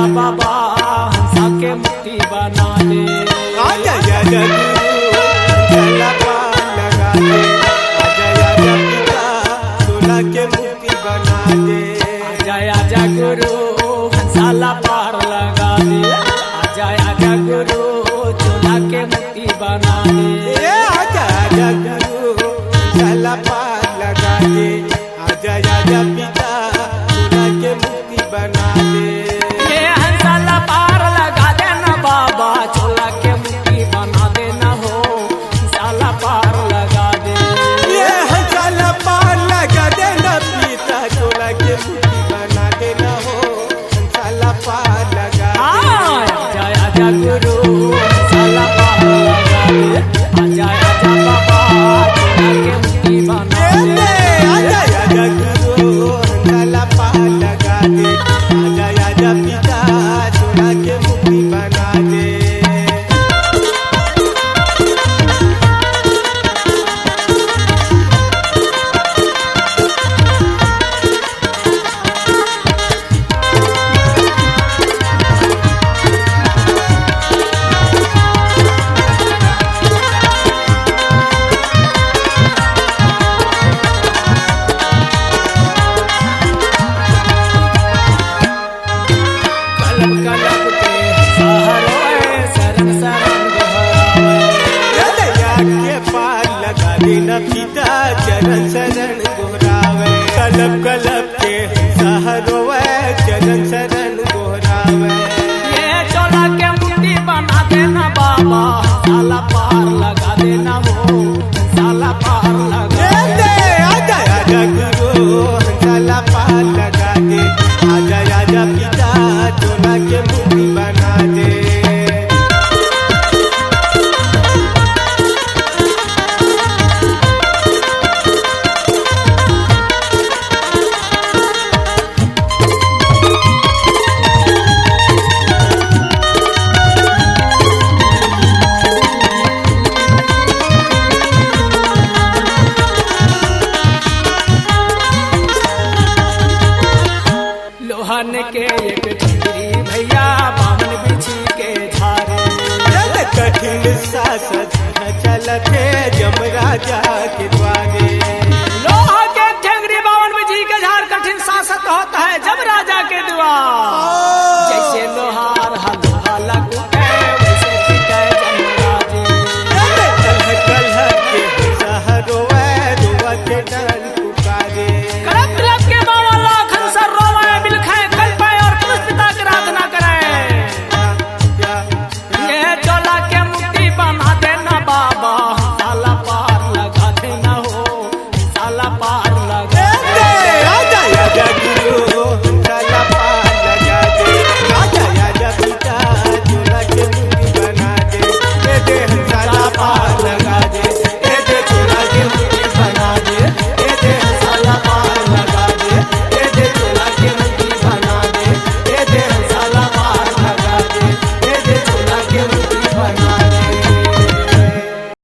आजा बाबा हंसा के मुक्ति बना दे। आजा आजा गुरु चला पार लगा दे। आजा आजा पिता चोला के मुक्ति बना दे। आजा आजा गुरु हंसाला पार लगा दे। आजा आजा गुरु चोला के मुक्ति बना दे। आजा आजा गुरु चला पार लगा दे। आजा आजा पिता चोला के मुक्ति बना दे। ये हंसाला पार लगा देना बाबा चोला के मुक्ति बना देना हो। हंसाला पार लगा दे। ये हंसाला पार लगा देना पिता चोला के मुक्ति बना देना हो। हंसाला पार लगा आजा आजा गुरु हंसाला पार लगा दे। आजा आजा बाबा चोला के मुक्ति बना दे। आजा आजा गुरु हंसाला पार लगा दे। आजा आजा पिता चोला के मुक्ति बना दे। कलब के सहरोए शरण शरण दोहरावे। दया के पार लगा देना पिता चरण शरण दोहरावे। कलब कलब के सहरोए चरण शरण दोहरावे। ये चोला के मुक्ति बना देना बाबा हंसाला पार लगा देना हो। हंसाला पार लगा दे। आजा आजा गुरु हंसाला पार लगा दे। आजा आजा पिता चोला के मुक्ति बना दे। लोहन के एक ठिकरी भैया बामन बिछी के झारे। जल कठिन सासत चलते जमराजा के द्वारे।